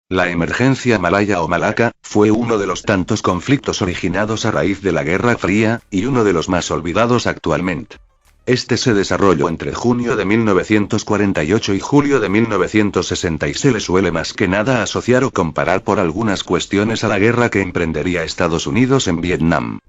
La emergencia malaya o Malaca fue uno de los tantos conflictos originados a raíz de la Guerra Fría, y uno de los más olvidados actualmente. Este se desarrolló entre junio de 1948 y julio de 1960 y se le suele más que nada asociar o comparar por algunas cuestiones a la guerra que emprendería Estados Unidos en Vietnam.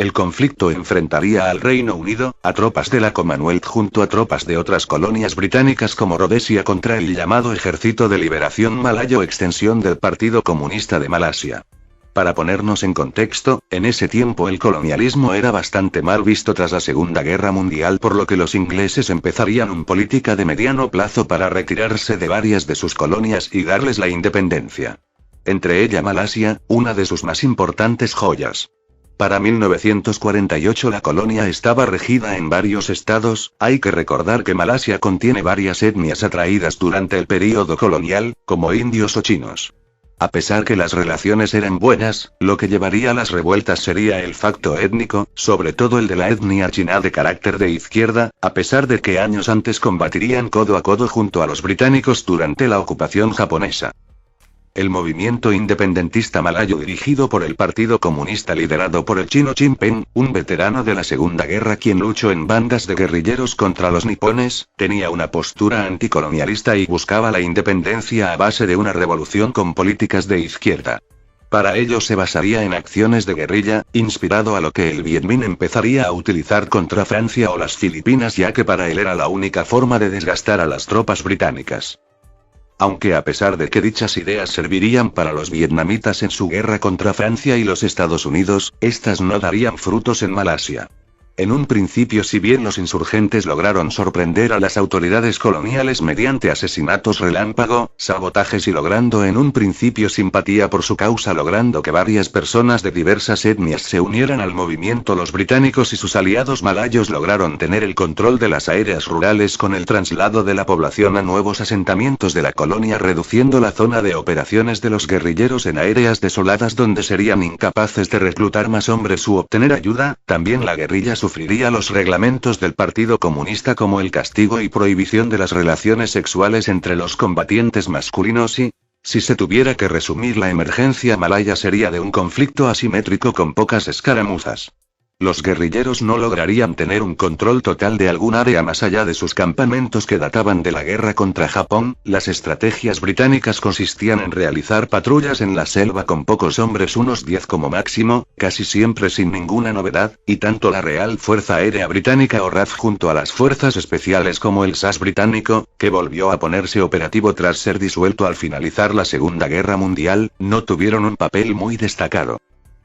El conflicto enfrentaría al Reino Unido, a tropas de la Commonwealth junto a tropas de otras colonias británicas como Rhodesia contra el llamado Ejército de Liberación Malayo, extensión del Partido Comunista de Malasia. Para ponernos en contexto, en ese tiempo el colonialismo era bastante mal visto tras la Segunda Guerra Mundial, por lo que los ingleses empezarían una política de mediano plazo para retirarse de varias de sus colonias y darles la independencia. Entre ella Malasia, una de sus más importantes joyas. Para 1948 la colonia estaba regida en varios estados. Hay que recordar que Malasia contiene varias etnias atraídas durante el período colonial, como indios o chinos. A pesar que las relaciones eran buenas, lo que llevaría a las revueltas sería el facto étnico, sobre todo el de la etnia china de carácter de izquierda, a pesar de que años antes combatirían codo a codo junto a los británicos durante la ocupación japonesa. El movimiento independentista malayo dirigido por el Partido Comunista liderado por el chino Chin Pen, un veterano de la Segunda Guerra quien luchó en bandas de guerrilleros contra los nipones, tenía una postura anticolonialista y buscaba la independencia a base de una revolución con políticas de izquierda. Para ello se basaría en acciones de guerrilla, inspirado a lo que el Viet Minh empezaría a utilizar contra Francia o las Filipinas, ya que para él era la única forma de desgastar a las tropas británicas. Aunque a pesar de que dichas ideas servirían para los vietnamitas en su guerra contra Francia y los Estados Unidos, estas no darían frutos en Malasia. En un principio, si bien los insurgentes lograron sorprender a las autoridades coloniales mediante asesinatos relámpago, sabotajes y logrando en un principio simpatía por su causa, logrando que varias personas de diversas etnias se unieran al movimiento, los británicos y sus aliados malayos lograron tener el control de las áreas rurales con el traslado de la población a nuevos asentamientos de la colonia, reduciendo la zona de operaciones de los guerrilleros en áreas desoladas donde serían incapaces de reclutar más hombres u obtener ayuda. También la guerrilla sufriría los reglamentos del Partido Comunista como el castigo y prohibición de las relaciones sexuales entre los combatientes masculinos y, si se tuviera que resumir, la emergencia malaya sería de un conflicto asimétrico con pocas escaramuzas. Los guerrilleros no lograrían tener un control total de algún área más allá de sus campamentos que databan de la guerra contra Japón. Las estrategias británicas consistían en realizar patrullas en la selva con pocos hombres, unos 10 como máximo, casi siempre sin ninguna novedad, y tanto la Real Fuerza Aérea Británica o RAF junto a las fuerzas especiales como el SAS británico, que volvió a ponerse operativo tras ser disuelto al finalizar la Segunda Guerra Mundial, no tuvieron un papel muy destacado.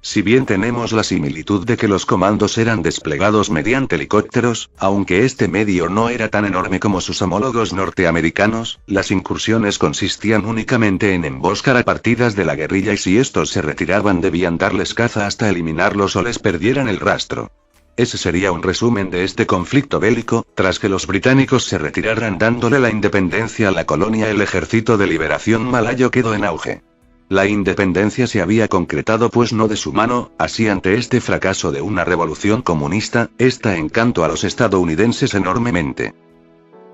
Si bien tenemos la similitud de que los comandos eran desplegados mediante helicópteros, aunque este medio no era tan enorme como sus homólogos norteamericanos, las incursiones consistían únicamente en emboscar a partidas de la guerrilla y si estos se retiraban debían darles caza hasta eliminarlos o les perdieran el rastro. Ese sería un resumen de este conflicto bélico. Tras que los británicos se retiraran dándole la independencia a la colonia, el Ejército de Liberación Malayo quedó en auge. La independencia se había concretado pues no de su mano, así ante este fracaso de una revolución comunista, esta encantó a los estadounidenses enormemente.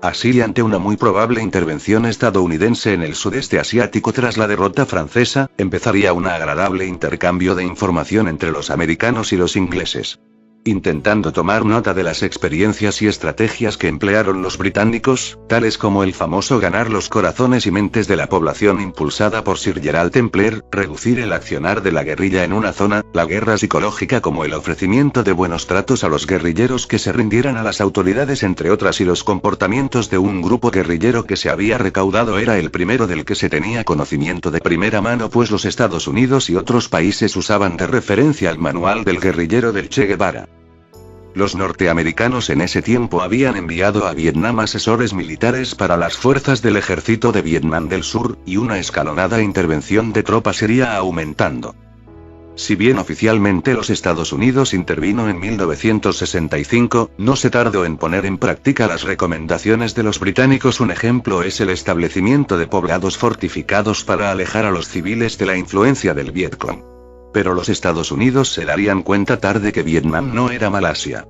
Así, ante una muy probable intervención estadounidense en el sudeste asiático tras la derrota francesa, empezaría un agradable intercambio de información entre los americanos y los ingleses. Intentando tomar nota de las experiencias y estrategias que emplearon los británicos, tales como el famoso ganar los corazones y mentes de la población impulsada por Sir Gerald Templer, reducir el accionar de la guerrilla en una zona, la guerra psicológica como el ofrecimiento de buenos tratos a los guerrilleros que se rindieran a las autoridades entre otras, y los comportamientos de un grupo guerrillero que se había recaudado era el primero del que se tenía conocimiento de primera mano, pues los Estados Unidos y otros países usaban de referencia el manual del guerrillero del Che Guevara. Los norteamericanos en ese tiempo habían enviado a Vietnam asesores militares para las fuerzas del ejército de Vietnam del Sur, y una escalonada intervención de tropas iría aumentando. Si bien oficialmente los Estados Unidos intervino en 1965, no se tardó en poner en práctica las recomendaciones de los británicos. Un ejemplo es el establecimiento de poblados fortificados para alejar a los civiles de la influencia del Vietcong. Pero los Estados Unidos se darían cuenta tarde que Vietnam no era Malasia.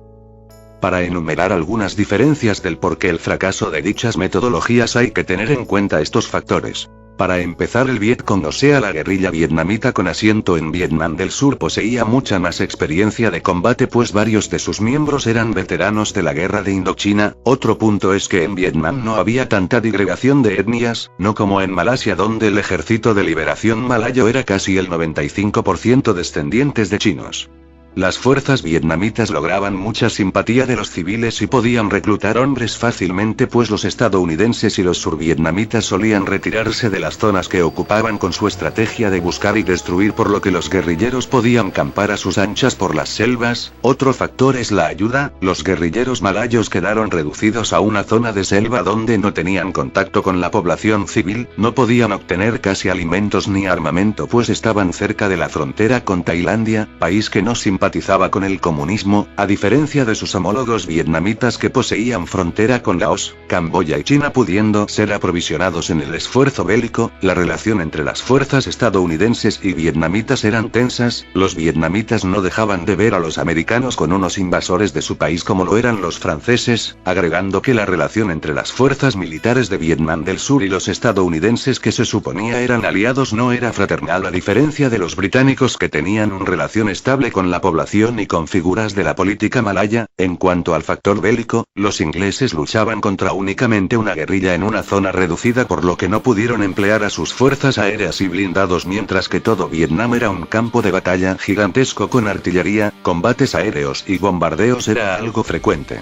Para enumerar algunas diferencias del porqué el fracaso de dichas metodologías hay que tener en cuenta estos factores. Para empezar, el Vietcong, o sea la guerrilla vietnamita con asiento en Vietnam del Sur, poseía mucha más experiencia de combate, pues varios de sus miembros eran veteranos de la guerra de Indochina. Otro punto es que en Vietnam no había tanta disgregación de etnias, no como en Malasia, donde el Ejército de Liberación Malayo era casi el 95% descendientes de chinos. Las fuerzas vietnamitas lograban mucha simpatía de los civiles y podían reclutar hombres fácilmente, pues los estadounidenses y los survietnamitas solían retirarse de las zonas que ocupaban con su estrategia de buscar y destruir, por lo que los guerrilleros podían campar a sus anchas por las selvas. Otro factor es la ayuda. Los guerrilleros malayos quedaron reducidos a una zona de selva donde no tenían contacto con la población civil, no podían obtener casi alimentos ni armamento, pues estaban cerca de la frontera con Tailandia, país que no simpatizaba con el comunismo, a diferencia de sus homólogos vietnamitas que poseían frontera con Laos, Camboya y China, pudiendo ser aprovisionados en el esfuerzo bélico. La relación entre las fuerzas estadounidenses y vietnamitas eran tensas. Los vietnamitas no dejaban de ver a los americanos con unos invasores de su país como lo eran los franceses, agregando que la relación entre las fuerzas militares de Vietnam del Sur y los estadounidenses, que se suponía eran aliados, no era fraternal, a diferencia de los británicos, que tenían una relación estable con la población y con figuras de la política malaya. En cuanto al factor bélico, los ingleses luchaban contra únicamente una guerrilla en una zona reducida, por lo que no pudieron emplear a sus fuerzas aéreas y blindados, mientras que todo Vietnam era un campo de batalla gigantesco con artillería, combates aéreos y bombardeos era algo frecuente.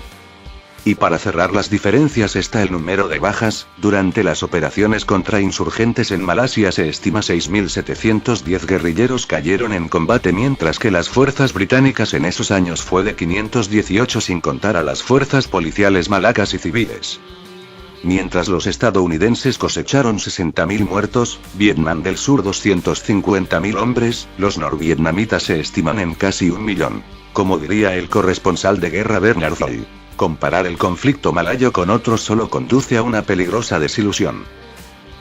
Y para cerrar las diferencias está el número de bajas. Durante las operaciones contra insurgentes en Malasia se estima 6.710 guerrilleros cayeron en combate, mientras que las fuerzas británicas en esos años fue de 518, sin contar a las fuerzas policiales malacas y civiles. Mientras los estadounidenses cosecharon 60.000 muertos, Vietnam del Sur 250.000 hombres, los norvietnamitas se estiman en casi 1 millón. Como diría el corresponsal de guerra Bernard Floyd, comparar el conflicto malayo con otros solo conduce a una peligrosa desilusión.